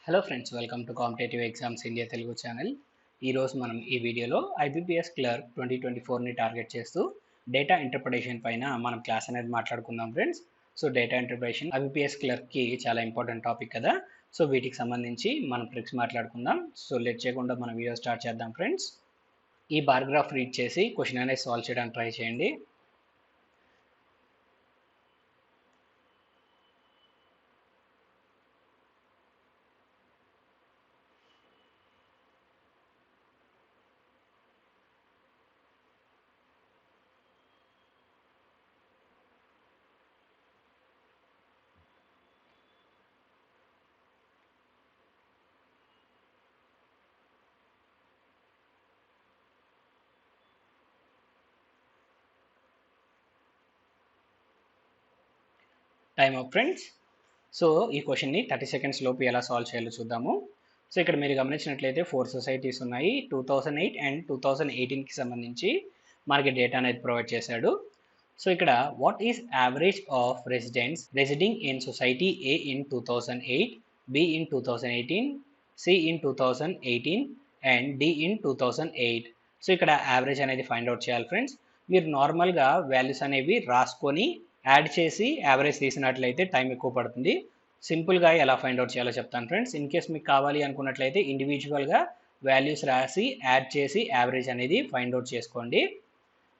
Hello friends, welcome to competitive exams India Telugu channel. ఈరోజు మనం ఈ వీడియోలో ఐబీపీఎస్ క్లర్క్ 2024ని టార్గెట్ చేస్తూ డేటా ఇంటర్ప్రిటేషన్ పైన మనం క్లాస్ అనేది మాట్లాడుకుందాం friends. So data interpretation IBPS క్లర్క్కి చాలా ఇంపార్టెంట్ టాపిక్ కదా. సో వీటికి సంబంధించి మనం ట్రిక్స్ మాట్లాడుకుందాం. సో లేట్ చేయకుండా మనం వీడియో స్టార్ట్ చేద్దాం ఫ్రెండ్స్. ఈ బార్ గ్రాఫ్ రీడ్ చేసి క్వశ్చన్ అనేది సాల్వ్ చేయడానికి ట్రై చేయండి. Time up friends. సో ఈ క్వశ్చన్ని 30 సెకండ్స్ లోపు ఎలా సాల్వ్ చేయాలో చూద్దాము. సో ఇక్కడ మీరు గమనించినట్లయితే 4 సొసైటీస్ ఉన్నాయి. 2008 అండ్ 2018కి సంబంధించి మనకి డేటా అనేది ప్రొవైడ్ చేశాడు. సో ఇక్కడ what is average of residents residing in society A in 2008, B in 2018, C in 2018 and D in 2008. So ఇక్కడ యావరేజ్ అనేది ఫైండ్ అవుట్ చేయాలి ఫ్రెండ్స్. మీరు నార్మల్గా వాల్యూస్ అనేవి రాసుకొని యాడ్ చేసి యావరేజ్ తీసినట్లయితే టైం ఎక్కువ పడుతుంది. సింపుల్గా ఎలా ఫైండ్ అవుట్ చేయాలో చెప్తాను ఫ్రెండ్స్. ఇన్ కేస్ మీకు కావాలి అనుకున్నట్లయితే ఇండివిజువల్గా వాల్యూస్ రాసి యాడ్ చేసి యావరేజ్ అనేది ఫైండ్ అవుట్ చేసుకోండి.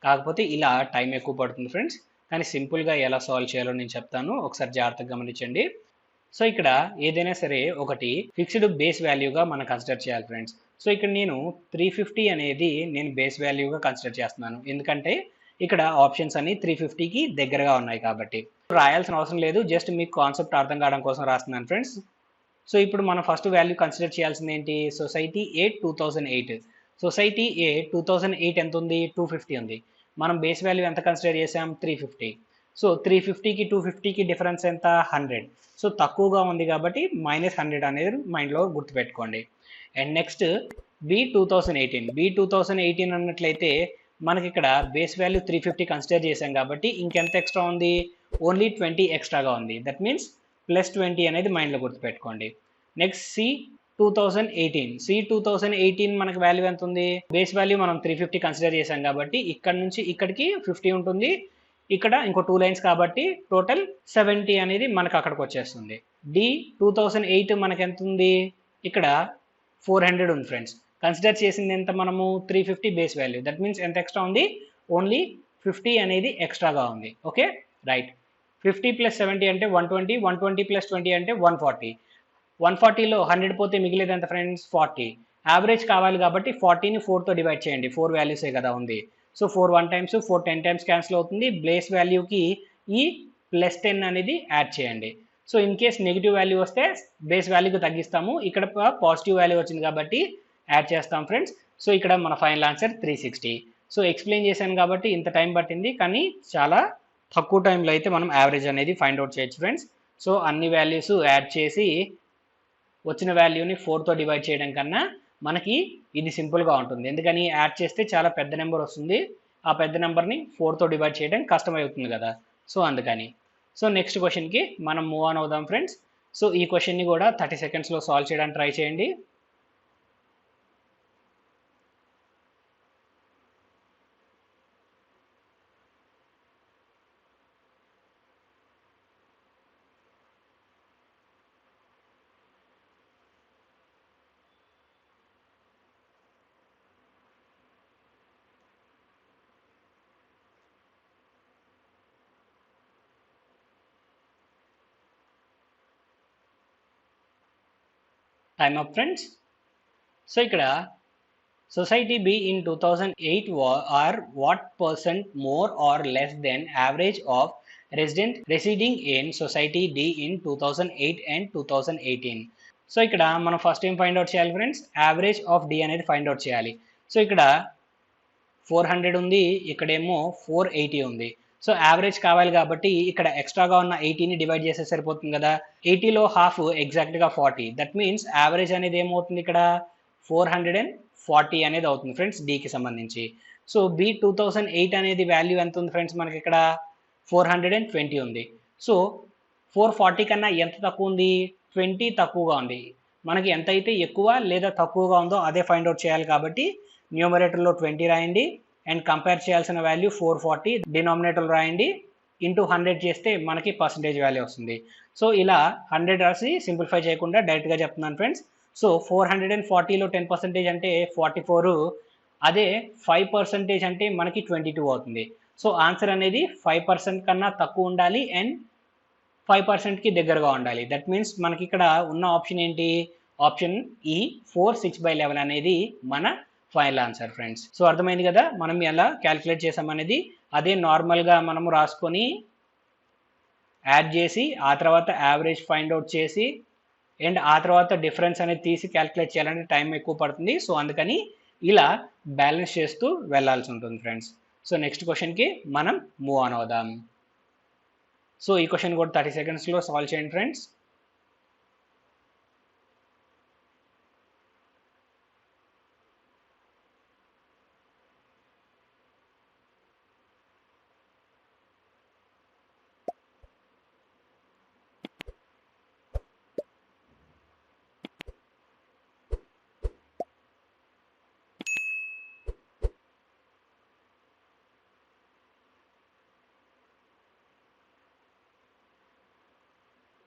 కాకపోతే ఇలా టైం ఎక్కువ పడుతుంది ఫ్రెండ్స్. కానీ సింపుల్గా ఎలా సాల్వ్ చేయాలో నేను చెప్తాను, ఒకసారి జాగ్రత్తగా గమనించండి. సో ఇక్కడ ఏదైనా సరే ఒకటి ఫిక్స్డ్ బేస్ వాల్యూగా మనం కన్సిడర్ చేయాలి ఫ్రెండ్స్. సో ఇక్కడ నేను 350 అనేది నేను బేస్ వాల్యూగా కన్సిడర్ చేస్తున్నాను, ఎందుకంటే ఇక్కడ ఆప్షన్స్ అన్ని 350కి దగ్గరగా ఉన్నాయి కాబట్టి. రాయాల్సిన అవసరం లేదు, జస్ట్ మీకు కాన్సెప్ట్ అర్థం కావడం కోసం రాస్తున్నాను ఫ్రెండ్స్. సో ఇప్పుడు మనం ఫస్ట్ వాల్యూ కన్సిడర్ చేయాల్సింది ఏంటి? సొసైటీ ఏ 2008. సొసైటీ ఏ 2008 ఎంత ఉంది? 250 ఉంది. మనం బేస్ వాల్యూ ఎంత కన్సిడర్ చేసాం? 350. సో 350కి 250కి డిఫరెన్స్ ఎంత? 100. సో తక్కువగా ఉంది కాబట్టి -100 అనేది మైండ్లో గుర్తుపెట్టుకోండి. అండ్ నెక్స్ట్ బి 2018 అన్నట్లయితే మనకి ఇక్కడ బేస్ వాల్యూ 350 కన్సిడర్ చేసాం కాబట్టి ఇంకెంత ఎక్స్ట్రా ఉంది? ఓన్లీ 20 ఎక్స్ట్రాగా ఉంది. దట్ మీన్స్ +20 అనేది మైండ్లో గుర్తుపెట్టుకోండి. నెక్స్ట్ సి 2018 మనకి వాల్యూ ఎంత ఉంది? బేస్ వాల్యూ మనం 350 కన్సిడర్ చేసాం కాబట్టి ఇక్కడ నుంచి ఇక్కడికి 50 ఉంటుంది. ఇక్కడ ఇంకో 2 లైన్స్ కాబట్టి టోటల్ 70 అనేది మనకు అక్కడికి వచ్చేస్తుంది. డి 2008 మనకి ఎంత ఉంది? ఇక్కడ 400 ఉంది ఫ్రెండ్స్. కన్సిడర్ చేసింది ఎంత మనము? 350 బేస్ వాల్యూ. దట్ మీన్స్ ఎంత ఎక్స్ట్రా ఉంది? ఓన్లీ 50 అనేది ఎక్స్ట్రాగా ఉంది. Okay right. 50 + 70 అంటే 120, 120 + 20 అంటే 140. 140లో 100 పోతే మిగిలేదు ఎంత ఫ్రెండ్స్? 40. యావరేజ్ కావాలి కాబట్టి 40ని 4తో డివైడ్ చేయండి. 4 వాల్యూసే కదా ఉంది. సో 4 1 టైమ్స్, 4 10 టైమ్స్ క్యాన్సిల్ అవుతుంది. బేస్ వాల్యూకి ఈ +10 అనేది యాడ్ చేయండి. So in case negative value వస్తే బేస్ వాల్యూకి తగ్గిస్తాము. ఇక్కడ పాజిటివ్ వాల్యూ వచ్చింది కాబట్టి యాడ్ చేస్తాం ఫ్రెండ్స్. సో ఇక్కడ మన ఫైనల్ ఆన్సర్ 360. సో ఎక్స్ప్లెయిన్ చేశాను కాబట్టి ఇంత టైం పట్టింది, కానీ చాలా తక్కువ టైంలో అయితే మనం యావరేజ్ అనేది ఫైండ్ అవుట్ చేయొచ్చు ఫ్రెండ్స్. సో అన్ని వాల్యూస్ యాడ్ చేసి వచ్చిన వాల్యూని 4తో డివైడ్ చేయడం కన్నా మనకి ఇది సింపుల్గా ఉంటుంది. ఎందుకని? యాడ్ చేస్తే చాలా పెద్ద నెంబర్ వస్తుంది. ఆ పెద్ద నెంబర్ని 4తో డివైడ్ చేయడం కష్టమవుతుంది కదా. సో అందుకని. సో నెక్స్ట్ క్వశ్చన్కి మనం మూవ్ ఆన్ అవుదాం ఫ్రెండ్స్. సో ఈ క్వశ్చన్ని కూడా 30 సెకండ్స్లో సాల్వ్ చేయడానికి ట్రై చేయండి. Time up friends. సో ఇక్కడ society B in 2008 are what % more or less than average of resident residing in society D in 2008 and 2018. So ఇక్కడ మనం ఫస్ట్ ఏం ఫైండ్ అవుట్ చేయాలి ఫ్రెండ్స్? యావరేజ్ ఆఫ్ డి అనేది find out చేయాలి. So ఇక్కడ 400 ఉంది, ఇక్కడేమో 480 ఉంది. సో యావరేజ్ కావాలి కాబట్టి ఇక్కడ ఎక్స్ట్రాగా ఉన్న 80ని డివైడ్ చేస్తే సరిపోతుంది కదా. 80లో హాఫ్ ఎగ్జాక్ట్గా 40. దట్ మీన్స్ యావరేజ్ అనేది ఏమవుతుంది? ఇక్కడ 440 అనేది అవుతుంది ఫ్రెండ్స్ డీకి సంబంధించి. సో బి 2008 అనేది వాల్యూ ఎంత ఉంది ఫ్రెండ్స్? మనకి ఇక్కడ 420 ఉంది. సో 440 కన్నా ఎంత తక్కువ ఉంది? 20 తక్కువగా ఉంది. మనకి ఎంతైతే ఎక్కువ లేదా తక్కువగా ఉందో అదే ఫైండ్ అవుట్ చేయాలి కాబట్టి న్యూమరేటర్లో 20 రాయండి అండ్ కంపేర్ చేయాల్సిన వాల్యూ 440 డినామినేటర్లో రాయండి ఇంటూ 100 చేస్తే మనకి పర్సంటేజ్ వాల్యూ వస్తుంది. సో ఇలా 100 రాసి సింప్లిఫై చేయకుండా డైరెక్ట్గా చెప్తున్నాను ఫ్రెండ్స్. సో 440లో 10% అంటే 44, అదే 5% అంటే మనకి 22 అవుతుంది. సో ఆన్సర్ అనేది 5% కన్నా తక్కువ ఉండాలి అండ్ 5%కి దగ్గరగా ఉండాలి. దట్ మీన్స్ మనకి ఇక్కడ ఉన్న ఆప్షన్ ఏంటి, ఆప్షన్ ఈ 4/6/11 అనేది మన ఫైనల్ ఆన్సర్ ఫ్రెండ్స్. సో అర్థమైంది కదా మనం ఎలా క్యాలిక్యులేట్ చేసామనేది. అదే నార్మల్గా మనము రాసుకొని యాడ్ చేసి ఆ తర్వాత యావరేజ్ ఫైండ్ అవుట్ చేసి అండ్ ఆ తర్వాత డిఫరెన్స్ అనేది తీసి క్యాలిక్యులేట్ చేయాలంటే టైం ఎక్కువ పడుతుంది. సో అందుకని ఇలా బ్యాలెన్స్ చేస్తూ వెళ్ళాల్సి ఉంటుంది ఫ్రెండ్స్. సో నెక్స్ట్ క్వశ్చన్కి మనం మూవ్ ఆన్ అవుదాం. సో ఈ క్వశ్చన్ కూడా 30 సెకండ్స్లో సాల్వ్ చేయండి friends.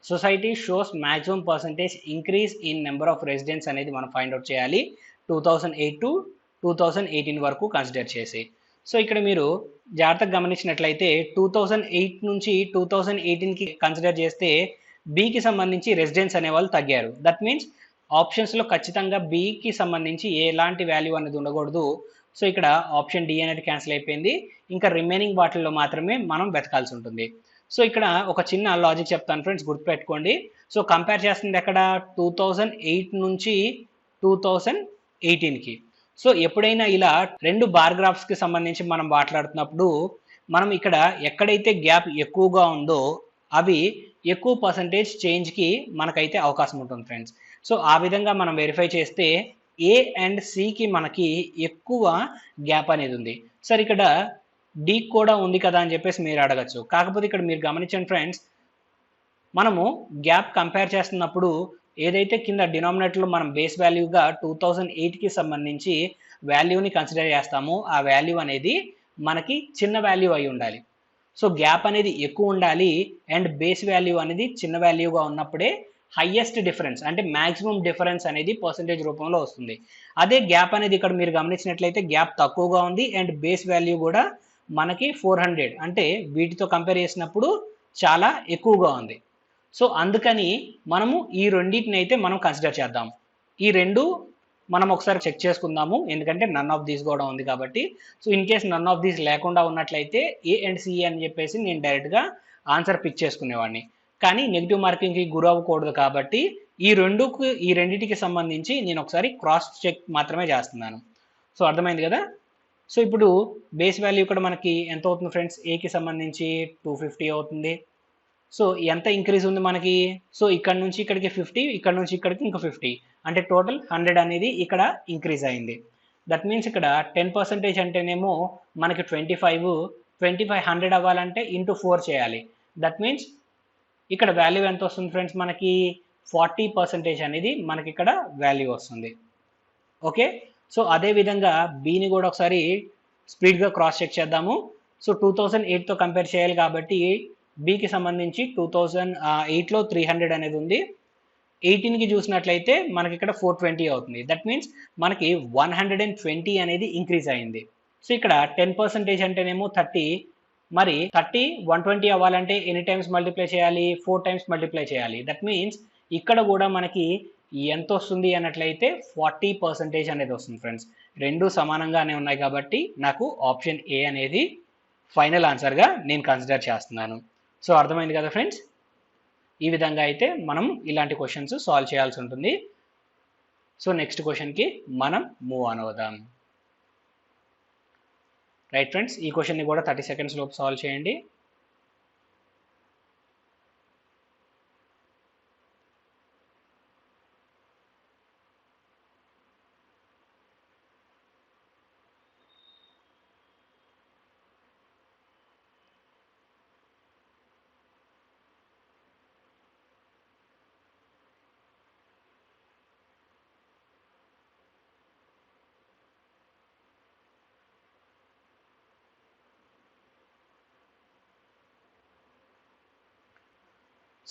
Society shows maximum percentage increase in number of residents అనేది మనం ఫైండ్ అవుట్ చేయాలి 2008 టు 2018 వరకు కన్సిడర్ చేసి. సో ఇక్కడ మీరు జాగ్రత్తగా గమనించినట్లయితే 2008 నుంచి 2018కి కన్సిడర్ చేస్తే బికి సంబంధించి రెసిడెంట్స్ అనేవాళ్ళు తగ్గారు. దట్ మీన్స్ ఆప్షన్స్లో ఖచ్చితంగా బికి సంబంధించి ఎలాంటి వాల్యూ అనేది ఉండకూడదు. సో ఇక్కడ ఆప్షన్ డి అనేది క్యాన్సిల్ అయిపోయింది. ఇంకా రిమైనింగ్ వాటిల్లో మాత్రమే మనం వెతకాల్సి ఉంటుంది. సో ఇక్కడ ఒక చిన్న లాజిక్ చెప్తాను ఫ్రెండ్స్, గుర్తుపెట్టుకోండి. సో కంపేర్ చేస్తుంది ఎక్కడ 2008 నుంచి 2018కి. సో ఎప్పుడైనా ఇలా రెండు బార్ గ్రాఫ్స్కి సంబంధించి మనం మాట్లాడుతున్నప్పుడు మనం ఇక్కడ ఎక్కడైతే గ్యాప్ ఎక్కువగా ఉందో అవి ఎక్కువ పర్సంటేజ్ చేంజ్కి మనకైతే అవకాశం ఉంటుంది ఫ్రెండ్స్. సో ఆ విధంగా మనం వెరిఫై చేస్తే ఏ అండ్ సికి మనకి ఎక్కువ గ్యాప్ అనేది ఉంది. సార్ ఇక్కడ డి కూడా ఉంది కదా అని చెప్పేసి మీరు అడగచ్చు. కాకపోతే ఇక్కడ మీరు గమనించండి ఫ్రెండ్స్, మనము గ్యాప్ కంపేర్ చేస్తున్నప్పుడు ఏదైతే కింద డినామినేటర్లో మనం బేస్ వాల్యూగా 2008కి సంబంధించి వాల్యూని కన్సిడర్ చేస్తామో ఆ వాల్యూ అనేది మనకి చిన్న వాల్యూ అయి ఉండాలి. సో గ్యాప్ అనేది ఎక్కువ ఉండాలి అండ్ బేస్ వాల్యూ అనేది చిన్న వాల్యూగా ఉన్నప్పుడే హైయెస్ట్ డిఫరెన్స్ అంటే మ్యాక్సిమం డిఫరెన్స్ అనేది పర్సంటేజ్ రూపంలో వస్తుంది. అదే గ్యాప్ అనేది ఇక్కడ మీరు గమనించినట్లయితే గ్యాప్ తక్కువగా ఉంది అండ్ బేస్ వాల్యూ కూడా మనకి 400 అంటే వీటితో కంపేర్ చేసినప్పుడు చాలా ఎక్కువగా ఉంది. సో అందుకని మనము ఈ రెండింటిని అయితే మనం కన్సిడర్ చేద్దాం. ఈ రెండు మనం ఒకసారి చెక్ చేసుకుందాము, ఎందుకంటే నన్ ఆఫ్ దీస్ కూడా ఉంది కాబట్టి. So in case none of these లేకుండా ఉన్నట్లయితే ఏ అండ్ సి అని చెప్పేసి నేను డైరెక్ట్గా ఆన్సర్ పిక్ చేసుకునేవాడిని. కానీ నెగిటివ్ మార్కింగ్కి గురి అవ్వకూడదు కాబట్టి ఈ రెండింటికి సంబంధించి నేను ఒకసారి క్రాస్ చెక్ మాత్రమే చేస్తున్నాను. సో అర్థమైంది కదా. సో ఇప్పుడు బేస్ వాల్యూ ఇక్కడ మనకి ఎంత అవుతుంది ఫ్రెండ్స్, ఏకి సంబంధించి 250 అవుతుంది. సో ఎంత ఇంక్రీజ్ ఉంది మనకి, సో ఇక్కడ నుంచి ఇక్కడికి 50, ఇక్కడ నుంచి ఇక్కడికి ఇంకా 50 అంటే టోటల్ 100 అనేది ఇక్కడ ఇంక్రీజ్ అయింది. దట్ మీన్స్ ఇక్కడ 10% అంటేనేమో మనకి 25 100 అవ్వాలంటే ఇంటూ 4 చేయాలి. దట్ మీన్స్ ఇక్కడ వాల్యూ ఎంత వస్తుంది ఫ్రెండ్స్, మనకి 40% అనేది మనకి ఇక్కడ వాల్యూ వస్తుంది. ఓకే. సో అదేవిధంగా బిని కూడా ఒకసారి స్పీడ్గా క్రాస్ చెక్ చేద్దాము. సో 2008తో కంపేర్ చేయాలి కాబట్టి బికి సంబంధించి 2008లో 300 అనేది ఉంది. 18కి చూసినట్లయితే మనకి ఇక్కడ 420 అవుతుంది. దట్ మీన్స్ మనకి 120 అనేది ఇంక్రీజ్ అయింది. సో ఇక్కడ 10% అంటేనేమో 30, మరి 30 120 అవ్వాలంటే ఎన్ని టైమ్స్ మల్టిప్లై చేయాలి, 4 టైమ్స్ మల్టిప్లై చేయాలి. దట్ మీన్స్ ఇక్కడ కూడా మనకి ఎంత వస్తుంది అన్నట్లయితే 40% అనేది వస్తుంది ఫ్రెండ్స్. రెండు సమానంగానే ఉన్నాయి కాబట్టి నాకు ఆప్షన్ ఏ అనేది ఫైనల్ ఆన్సర్గా నేను కన్సిడర్ చేస్తున్నాను. సో అర్థమైంది కదా ఫ్రెండ్స్. ఈ విధంగా అయితే మనం ఇలాంటి క్వశ్చన్స్ సాల్వ్ చేయాల్సి ఉంటుంది. సో నెక్స్ట్ క్వశ్చన్కి మనం మూవ్ ఆన్ అవుదాం. రైట్ ఫ్రెండ్స్, ఈ క్వశ్చన్ని కూడా 30 సెకండ్స్ లోపు సాల్వ్ చేయండి.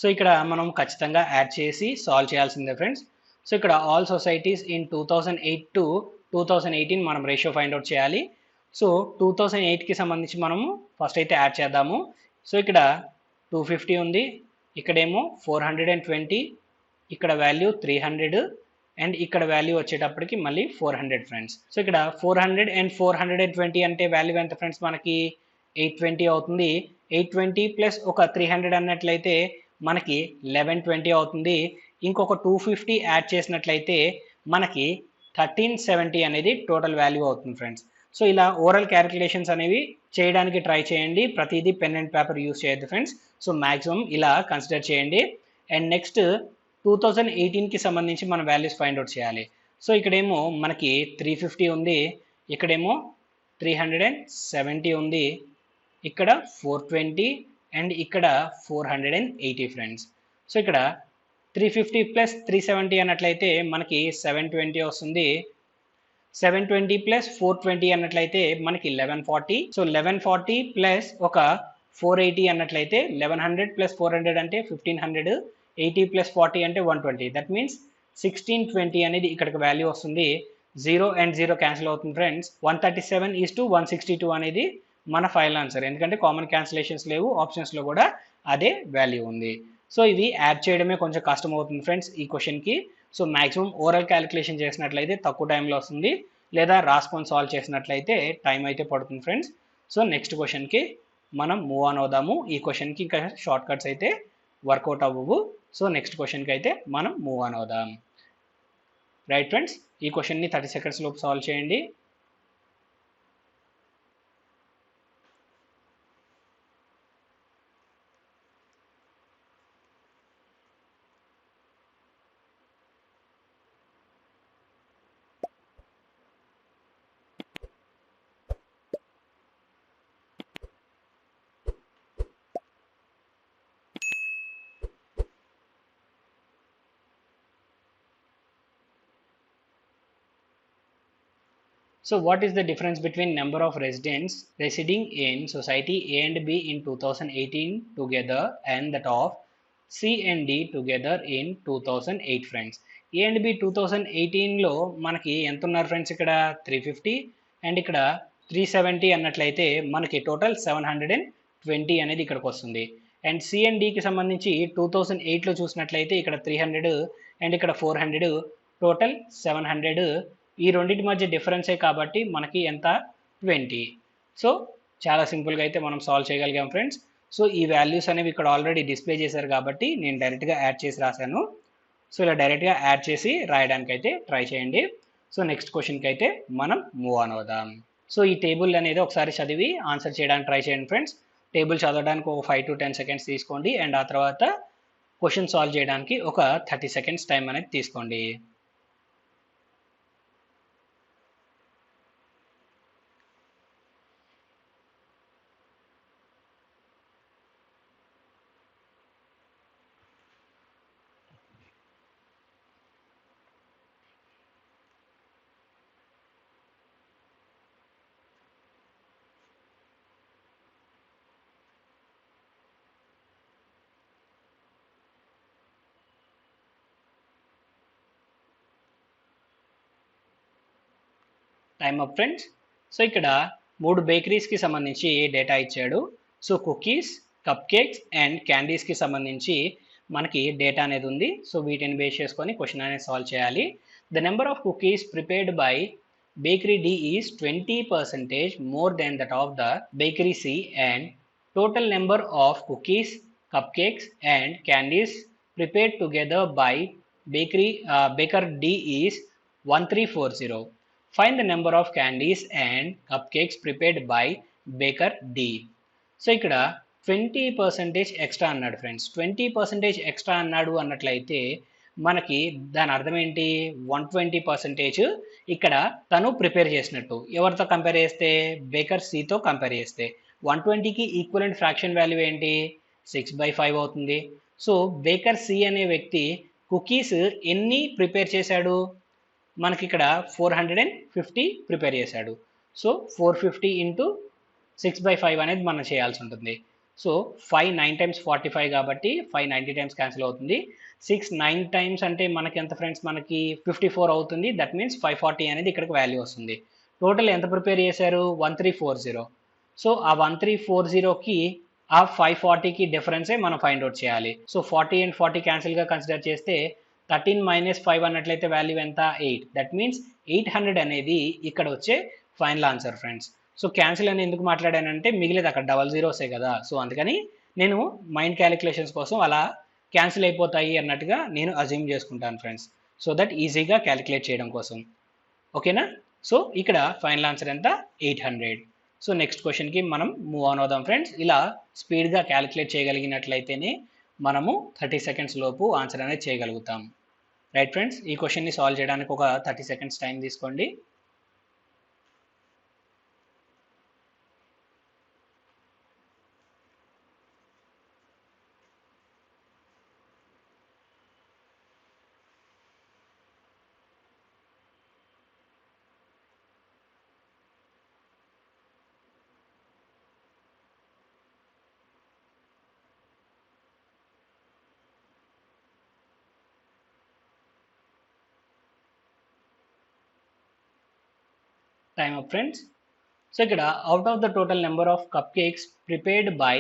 సో ఇక్కడ మనం ఖచ్చితంగా యాడ్ చేసి సాల్వ్ చేయాల్సిందే ఫ్రెండ్స్. సో ఇక్కడ ఆల్ సొసైటీస్ ఇన్ 2008 టు 2018 మనం రేషియో ఫైండ్ అవుట్ చేయాలి. సో 2008కి సంబంధించి మనము ఫస్ట్ అయితే యాడ్ చేద్దాము. సో ఇక్కడ 250 ఉంది, ఇక్కడేమో 420, ఇక్కడ వాల్యూ 300 అండ్ ఇక్కడ వాల్యూ వచ్చేటప్పటికి మళ్ళీ 400 ఫ్రెండ్స్. సో ఇక్కడ 400 అండ్ 420 అంటే వాల్యూ ఎంత ఫ్రెండ్స్, మనకి 820 అవుతుంది. 820 ప్లస్ ఒక 300 అన్నట్లయితే మనకి 1120 అవుతుంది. ఇంకొక 250 యాడ్ చేసినట్లయితే మనకి 1370 అనేది టోటల్ వాల్యూ అవుతుంది ఫ్రెండ్స్. సో ఇలా ఓరల్ క్యాలిక్యులేషన్స్ అనేవి చేయడానికి ట్రై చేయండి, ప్రతిదీ పెన్ అండ్ పేపర్ యూస్ చేయొద్దు ఫ్రెండ్స్. సో మ్యాక్సిమం ఇలా కన్సిడర్ చేయండి. అండ్ నెక్స్ట్ 2018కి సంబంధించి మన వాల్యూస్ ఫైండ్ అవుట్ చేయాలి. సో ఇక్కడేమో మనకి 350 ఉంది, ఇక్కడేమో 370 ఉంది, ఇక్కడ 420 అండ్ ఇక్కడ 480 ఫ్రెండ్స్. సో ఇక్కడ 350 ప్లస్ 370 అన్నట్లయితే మనకి 720 వస్తుంది. 720 ప్లస్ 420 అన్నట్లయితే మనకి 1140. సో 1140 ప్లస్ ఒక 480 అన్నట్లయితే 1100 ప్లస్ 400 అంటే 1500, 80 ప్లస్ 40 అంటే 120. దట్ మీన్స్ 1620 అనేది ఇక్కడికి వాల్యూ వస్తుంది. 0 అండ్ 0 క్యాన్సిల్ అవుతుంది ఫ్రెండ్స్. 137:162 అనేది మన ఫైనల్ ఆన్సర్, ఎందుకంటే కామన్ క్యాన్సిలేషన్స్ లేవు, ఆప్షన్స్లో కూడా అదే వాల్యూ ఉంది. సో ఇది యాడ్ చేయడమే కొంచెం కష్టం అవుతుంది ఫ్రెండ్స్ ఈ క్వశ్చన్కి. సో మ్యాక్సిమం ఓరల్ క్యాలిక్యులేషన్ చేసినట్లయితే తక్కువ టైంలో వస్తుంది, లేదా రాసుకొని సాల్వ్ చేసినట్లయితే టైం అయితే పడుతుంది ఫ్రెండ్స్. సో నెక్స్ట్ క్వశ్చన్కి మనం మూవ్ ఆన్ అవుదాము. ఈ క్వశ్చన్కి ఇంకా షార్ట్ కట్స్ అయితే వర్కౌట్ అవ్వవు. సో నెక్స్ట్ క్వశ్చన్కి అయితే మనం మూవ్ ఆన్ అవుదాం. రైట్ ఫ్రెండ్స్, ఈ క్వశ్చన్ని 30 సెకండ్స్ లోపు సాల్వ్ చేయండి. So what is the difference between number of residents residing in society A and B in 2018 together and that of C and D together in 2008 friends? A and B 2018లో మనకి ఎంత ఉన్నారు friends, ఇక్కడ 350 and ఇక్కడ 370 అన్నట్లయితే మనకి total 720 అనేది ఇక్కడికి వస్తుంది. అండ్ సి అండ్ డికి సంబంధించి 2008లో చూసినట్లయితే ఇక్కడ 300 అండ్ ఇక్కడ 400, టోటల్ 700. ఈ రెండింటి మధ్య డిఫరెన్సే కాబట్టి మనకి ఎంత, 20. సో చాలా సింపుల్గా అయితే మనం సాల్వ్ చేయగలిగాం ఫ్రెండ్స్. సో ఈ వాల్యూస్ అనేవి ఇక్కడ ఆల్రెడీ డిస్ప్లే చేశారు కాబట్టి నేను డైరెక్ట్గా యాడ్ చేసి రాశాను. సో ఇలా డైరెక్ట్గా యాడ్ చేసి రాయడానికి అయితే ట్రై చేయండి. సో నెక్స్ట్ క్వశ్చన్కి అయితే మనం మూవ్ ఆన్ అవుదాం. సో ఈ టేబుల్ అనేది ఒకసారి చదివి ఆన్సర్ చేయడానికి ట్రై చేయండి ఫ్రెండ్స్. టేబుల్ చదవడానికి ఒక 5 to 10 సెకండ్స్ తీసుకోండి అండ్ ఆ తర్వాత క్వశ్చన్ సాల్వ్ చేయడానికి ఒక 30 సెకండ్స్ టైం అనేది తీసుకోండి. Time up friends. సో ఇక్కడ 3 బేకరీస్కి సంబంధించి డేటా ఇచ్చాడు. So cookies, cup cakes and క్యాండీస్కి సంబంధించి మనకి డేటా అనేది ఉంది. సో వీటిని బేస్ చేసుకొని క్వశ్చన్ అనేది సాల్వ్ చేయాలి. The number of cookies prepared by bakery D is 20% more than that of the bakery C and total number of cookies, cupcakes and candies prepared together by baker D is 1340. Find the number of candies and cupcakes prepared by baker D. So ఇక్కడ 20% extra అన్నాడు friends. 20% extra అన్నాడు అన్నట్లయితే మనకి దాని అర్థం ఏంటి, 120% ఇక్కడ తను ప్రిపేర్ చేసినట్టు. ఎవరితో కంపేర్ చేస్తే, బేకర్ సితో కంపేర్ చేస్తే 120కి ఈక్వలెంట్ ఫ్రాక్షన్ వాల్యూ ఏంటి, 6/5 అవుతుంది. సో బేకర్ సి అనే వ్యక్తి కుకీస్ ఎన్ని ప్రిపేర్ చేశాడు, మనకి ఇక్కడ 450 ప్రిపేర్ చేశాడు. సో 450 × 6/5 అనేది మనం చేయాల్సి ఉంటుంది. సో 5 9 టైమ్స్ 45 కాబట్టి 5 90 టైమ్స్ క్యాన్సిల్ అవుతుంది. 6 9 టైమ్స్ అంటే మనకి ఎంత ఫ్రెండ్స్, మనకి 54 అవుతుంది. దట్ మీన్స్ 540 అనేది ఇక్కడికి వాల్యూ వస్తుంది. టోటల్ ఎంత ప్రిపేర్ చేశారు? 1340. సో ఆ 1340కి ఆ 540కి డిఫరెన్సే మనం ఫైండ్ అవుట్ చేయాలి. సో 40 అండ్ 40 క్యాన్సిల్గా కన్సిడర్ చేస్తే 13 మైనస్ 5 అన్నట్లయితే వాల్యూ ఎంత? 8. దట్ మీన్స్ 800 అనేది ఇక్కడ వచ్చే final answer friends. So cancel అని ఎందుకు మాట్లాడానంటే మిగిలేదు అక్కడ డబల్ జీరోసే కదా, సో అందుకని నేను మైండ్ క్యాలిక్యులేషన్స్ కోసం అలా క్యాన్సిల్ అయిపోతాయి అన్నట్టుగా నేను అజ్యూమ్ చేసుకుంటాను ఫ్రెండ్స్, సో దట్ ఈజీగా క్యాలిక్యులేట్ చేయడం కోసం. ఓకేనా? సో ఇక్కడ ఫైనల్ ఆన్సర్ ఎంత? 800. సో నెక్స్ట్ క్వశ్చన్కి మనం మూవ్ ఆన్ అవుదాం ఫ్రెండ్స్. ఇలా స్పీడ్గా క్యాలిక్యులేట్ చేయగలిగినట్లయితేనే మనము 30 సెకండ్స్ లోపు ఆన్సర్ అనేది చేయగలుగుతాం. రైట్ ఫ్రెండ్స్, ఈ క్వశ్చన్ని సాల్వ్ చేయడానికి ఒక 30 సెకండ్స్ టైం తీసుకోండి. Time up friends. So ఇక్కడ out of the total number of cupcakes prepared by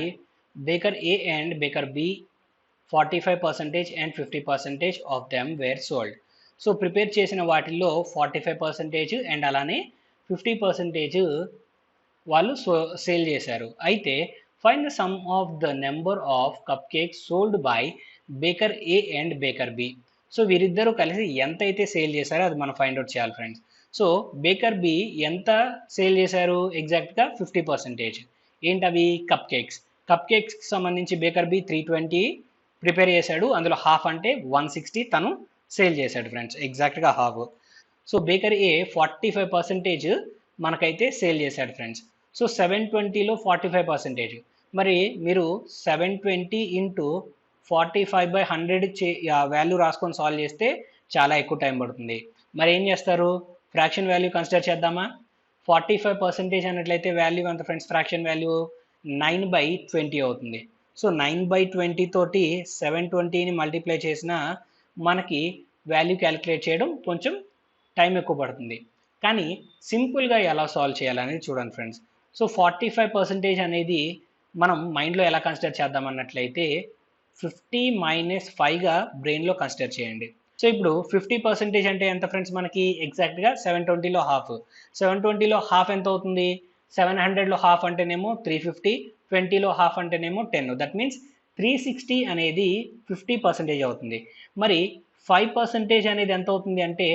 baker A and baker B, 45% and 50% of them were sold. So prepare చేసిన వాటిల్లో 45% అండ్ అలానే 50% వాళ్ళు సేల్ చేశారు. అయితే find the sum of the number of cupcakes sold by baker A and baker B. So వీరిద్దరూ కలిసి ఎంత అయితే సేల్ చేశారో అది మనం ఫైండ్ అవుట్ చేయాలి ఫ్రెండ్స్. సో బేకర్ బి ఎంత సేల్ చేశారు? ఎగ్జాక్ట్గా 50%. ఏంటవి? Cup cakes. కప్ కేక్స్కి సంబంధించి బేకర్ బి 320 ప్రిపేర్ చేశాడు, అందులో హాఫ్ అంటే 160 తను సేల్ చేశాడు ఫ్రెండ్స్, ఎగ్జాక్ట్గా హాఫ్. సో బేకర్ ఏ 45% మనకైతే సేల్ చేశాడు ఫ్రెండ్స్. సో 720లో 45%. మరి మీరు 720 ఇంటూ 45/100 వాల్యూ రాసుకొని సాల్వ్ చేస్తే చాలా ఎక్కువ టైం పడుతుంది. మరి ఏం చేస్తారు? ఫ్రాక్షన్ వాల్యూ కన్సిడర్ చేద్దామా? 45% అన్నట్లయితే వాల్యూ ఎంత ఫ్రెండ్స్? ఫ్రాక్షన్ వాల్యూ 9/20 అవుతుంది. సో 9/20 తోటి 720ని మల్టిప్లై చేసినా మనకి వాల్యూ క్యాలిక్యులేట్ చేయడం కొంచెం టైం ఎక్కువ పడుతుంది. కానీ సింపుల్గా ఎలా సాల్వ్ చేయాలనేది చూడండి ఫ్రెండ్స్. సో 45% అనేది మనం మైండ్లో ఎలా కన్సిడర్ చేద్దాం అన్నట్లయితే 50 - 5గా బ్రెయిన్లో కన్సిడర్ చేయండి. సో ఇప్పుడు 50% అంటే ఎంత ఫ్రెండ్స్? మనకి ఎగ్జాక్ట్గా 720లో హాఫ్. 720లో హాఫ్ ఎంత అవుతుంది? 700లో హాఫ్ అంటేనేమో 350, 20లో హాఫ్ అంటేనేమో 10. దట్ మీన్స్ 360 అనేది 50% అవుతుంది. మరి 5% అనేది ఎంత అవుతుంది అంటే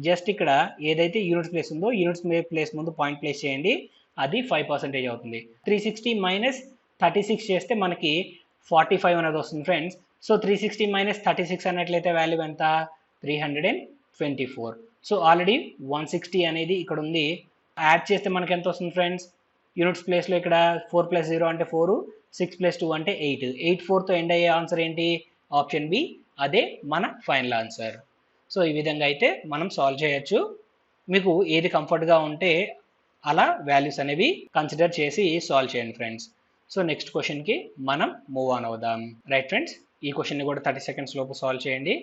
జస్ట్ ఇక్కడ ఏదైతే యూనిట్స్ ప్లేస్ ఉందో యూనిట్స్ ప్లేస్ ముందు పాయింట్ ప్లేస్ చేయండి, అది 5% అవుతుంది. 360 - 36 చేస్తే మనకి 45 అనేది వస్తుంది ఫ్రెండ్స్. సో 360 - 36 అన్నట్లయితే వాల్యూ ఎంత? 324. సో ఆల్రెడీ 160 అనేది ఇక్కడ ఉంది, యాడ్ చేస్తే మనకి ఎంత వస్తుంది ఫ్రెండ్స్? యూనిట్స్ ప్లేస్లో ఇక్కడ 4 + 0 అంటే 4, 6 + 2 అంటే 8. 84తో ఎండ్ అయ్యే ఆన్సర్ ఏంటి? ఆప్షన్ బి, అదే మన ఫైనల్ ఆన్సర్. సో ఈ విధంగా అయితే మనం సాల్వ్ చేయొచ్చు. మీకు ఏది కంఫర్ట్గా ఉంటే అలా వాల్యూస్ అనేవి కన్సిడర్ చేసి సాల్వ్ చేయండి ఫ్రెండ్స్. సో నెక్స్ట్ క్వశ్చన్కి మనం మూవ్ ఆన్ అవుదాం. రైట్ ఫ్రెండ్స్, ఈ క్వశ్చన్ని కూడా 30 సెకండ్స్ లోపు సాల్వ్ చేయండి.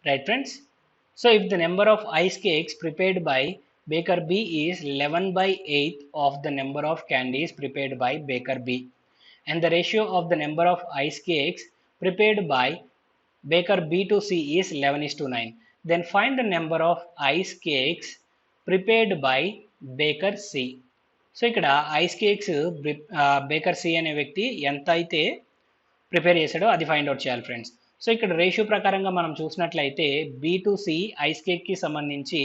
Right friends, so if the number of ice cakes prepared by baker B is 11/8 of the number of candies prepared by baker B, and the ratio of the number of ice cakes prepared by baker B to C is 11:9, then find the number of ice cakes prepared by baker C. So ఇక్కడ ice cakes baker C అనే వ్యక్తి ఎంత అయితే prepare చేశాడో అది find out చేయాలి friends. So ఇక్కడ ratio ప్రకారంగా మనం చూసినట్లయితే B2C ఐస్ కేక్కి సంబంధించి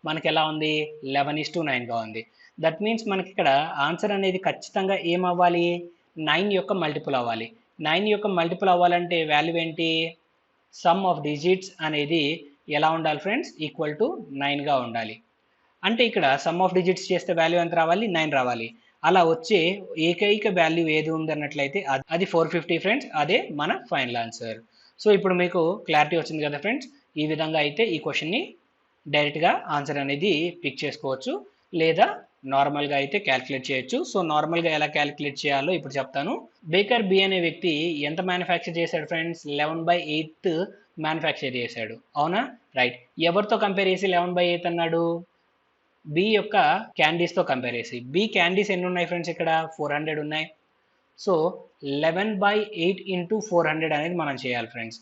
మనకి ఎలా ఉంది? 11:9గా ఉంది. దట్ మీన్స్ మనకి ఇక్కడ ఆన్సర్ అనేది ఖచ్చితంగా ఏమవ్వాలి? 9 యొక్క మల్టిపుల్ అవ్వాలి. 9 యొక్క మల్టిపుల్ అవ్వాలంటే వాల్యూ ఏంటి? సమ్ ఆఫ్ డిజిట్స్ అనేది ఎలా ఉండాలి ఫ్రెండ్స్? ఈక్వల్ టు 9గా ఉండాలి. అంటే ఇక్కడ సమ్ ఆఫ్ డిజిట్స్ చేస్తే వాల్యూ ఎంత రావాలి? 9 రావాలి. అలా వచ్చే ఏకైక వాల్యూ ఏది ఉందన్నట్లయితే అది 450 ఫ్రెండ్స్. అదే మన ఫైనల్ ఆన్సర్. సో ఇప్పుడు మీకు క్లారిటీ వచ్చింది కదా ఫ్రెండ్స్. ఈ విధంగా అయితే ఈ క్వశ్చన్ని డైరెక్ట్గా ఆన్సర్ అనేది పిక్ చేసుకోవచ్చు, లేదా నార్మల్గా అయితే క్యాలిక్యులేట్ చేయొచ్చు. సో నార్మల్గా ఎలా క్యాలిక్యులేట్ చేయాలో ఇప్పుడు చెప్తాను. బేకర్ బి అనే వ్యక్తి ఎంత మ్యానుఫ్యాక్చర్ చేశాడు ఫ్రెండ్స్? 11/8 మ్యానుఫ్యాక్చర్ చేశాడు, అవునా? రైట్. ఎవరితో కంపేర్ చేసి 11/8 అన్నాడు? బి యొక్క క్యాండీస్తో కంపేర్ చేసి. బి క్యాండీస్ ఎన్ని ఉన్నాయి ఫ్రెండ్స్? ఇక్కడ 400 ఉన్నాయి. సో 11/8 ఇంటూ 400 అనేది మనం చేయాలి ఫ్రెండ్స్.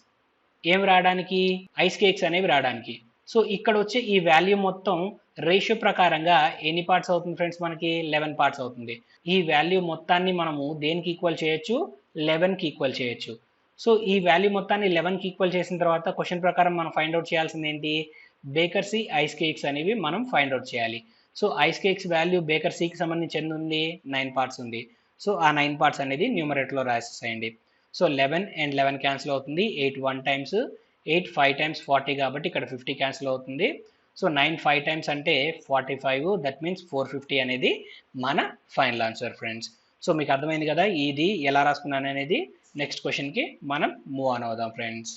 ఏం రావడానికి? ఐస్ కేక్స్ అనేవి రావడానికి. సో ఇక్కడ వచ్చే ఈ వాల్యూ మొత్తం రేషియో ప్రకారంగా ఎన్ని పార్ట్స్ అవుతుంది ఫ్రెండ్స్? మనకి 11 పార్ట్స్ అవుతుంది. ఈ వాల్యూ మొత్తాన్ని మనము దేనికి ఈక్వల్ చేయొచ్చు? 11కి ఈక్వల్ చేయొచ్చు. సో ఈ వాల్యూ మొత్తాన్ని 11కి ఈక్వల్ చేసిన తర్వాత క్వశ్చన్ ప్రకారం మనం ఫైండ్ అవుట్ చేయాల్సింది ఏంటి? బేకర్ సి ఐస్ కేక్స్ అనేవి మనం ఫైండ్ అవుట్ చేయాలి. సో ఐస్ కేక్స్ వాల్యూ బేకర్ సికి సంబంధించి ఎన్ని ఉంది? 9 పార్ట్స్ ఉంది. సో ఆ 9 పార్ట్స్ అనేది న్యూమరేటర్లో రాసేసేయండి. సో 11 అండ్ 11 క్యాన్సిల్ అవుతుంది. 8 1 టైమ్స్, 8 5 టైమ్స్ 40 కాబట్టి ఇక్కడ 50 క్యాన్సిల్ అవుతుంది. సో 9 5 టైమ్స్ అంటే 45, దట్ మీన్స్ 450 అనేది మన ఫైనల్ ఆన్సర్ ఫ్రెండ్స్. సో మీకు అర్థమైంది కదా ఇది ఎలా రాసుకున్నాను అనేది. నెక్స్ట్ క్వశ్చన్కి మనం మూవ్ ఆన్ అవుదాం ఫ్రెండ్స్.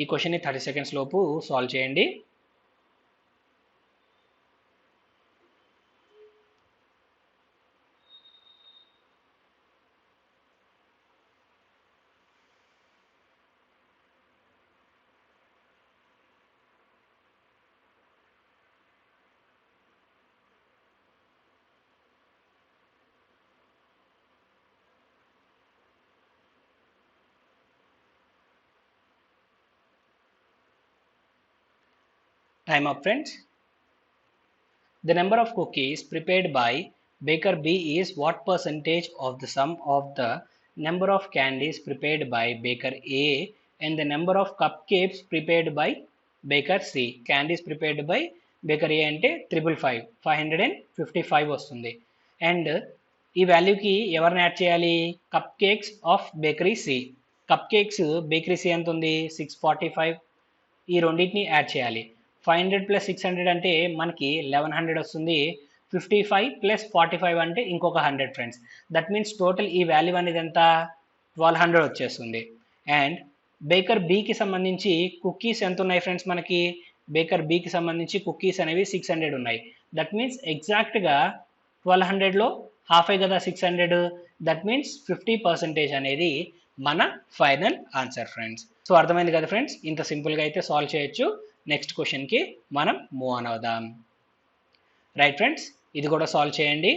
ఈ క్వశ్చన్ని 30 సెకండ్స్ లోపు సాల్వ్ చేయండి. Time up friends. The number of cookies prepared by Baker B is what percentage of the sum of the number of candies prepared by Baker A and the number of cupcakes prepared by Baker C. Candies prepared by Baker A అంటే 555 వస్తుంది. And ఈ వాల్యూకి ఎవరిని add చేయాలి? Cupcakes of bakery C. Cupcakes bakery C ఎంత ఉంది? 645. ఈ రెండింటిని add చేయాలి. 500 + 600 అంటే మనకి 1100 వస్తుంది. 55 + 45 అంటే ఇంకొక 100 ఫ్రెండ్స్. దట్ మీన్స్ టోటల్ ఈ వాల్యూ అనేది ఎంత? 1200 వచ్చేస్తుంది. అండ్ బేకర్ బికి సంబంధించి కుకీస్ ఎంత ఉన్నాయి ఫ్రెండ్స్? మనకి బేకర్ బికి సంబంధించి కుకీస్ అనేవి 600 ఉన్నాయి. దట్ మీన్స్ ఎగ్జాక్ట్గా 1200లో హాఫే కదా 600. దట్ మీన్స్ 50% అనేది మన ఫైనల్ ఆన్సర్ ఫ్రెండ్స్. సో అర్థమైంది కదా ఫ్రెండ్స్. ఇంత సింపుల్గా అయితే సాల్వ్ చేయొచ్చు. నెక్స్ట్ క్వశ్చన్కి మనం మూవ్ ఆన్ అవుదాం. రైట్ ఫ్రెండ్స్, ఇది కూడా సాల్వ్ చేయండి.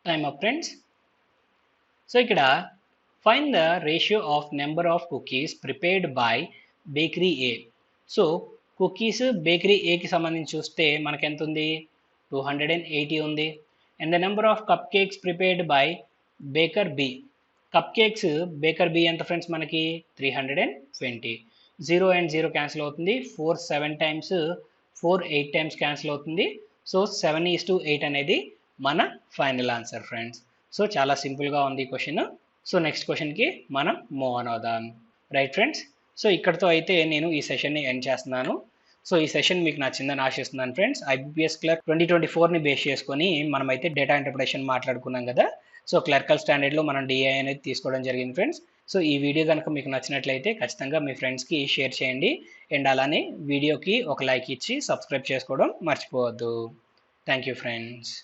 Time up friends. సో ఇక్కడ find the ratio of number of cookies prepared by bakery A. So cookies bakery ఏకి సంబంధించి చూస్తే మనకి ఎంత ఉంది? 280 ఉంది. And the number of cupcakes prepared by baker B. Cupcakes baker B ఎంత friends? మనకి 320. 0 అండ్ 0 క్యాన్సిల్ అవుతుంది. 4 7 టైమ్స్, 4 8 టైమ్స్ క్యాన్సిల్ అవుతుంది. సో 7:8 అనేది మన ఫైనల్ ఆన్సర్ ఫ్రెండ్స్. సో చాలా సింపుల్గా ఉంది ఈ క్వశ్చన్. సో నెక్స్ట్ క్వశ్చన్కి మనం మూవ్ ఆన్ అవుదాం. రైట్ ఫ్రెండ్స్, సో ఇక్కడితో అయితే నేను ఈ సెషన్ని ఎండ్ చేస్తున్నాను. సో ఈ సెషన్ మీకు నచ్చిందని ఆశిస్తున్నాను ఫ్రెండ్స్. IBPS క్లర్క్ 2024ని బేస్ చేసుకొని మనమైతే డేటా ఇంటర్ప్రిటేషన్ మాట్లాడుకున్నాం కదా. సో క్లర్కల్ స్టాండర్డ్లో మనం DI అనేది తీసుకోవడం జరిగింది ఫ్రెండ్స్. సో ఈ వీడియో కనుక మీకు నచ్చినట్లయితే ఖచ్చితంగా మీ ఫ్రెండ్స్కి షేర్ చేయండి. అండ్ అలానే వీడియోకి ఒక లైక్ ఇచ్చి సబ్స్క్రైబ్ చేసుకోవడం మర్చిపోవద్దు. Thank you friends.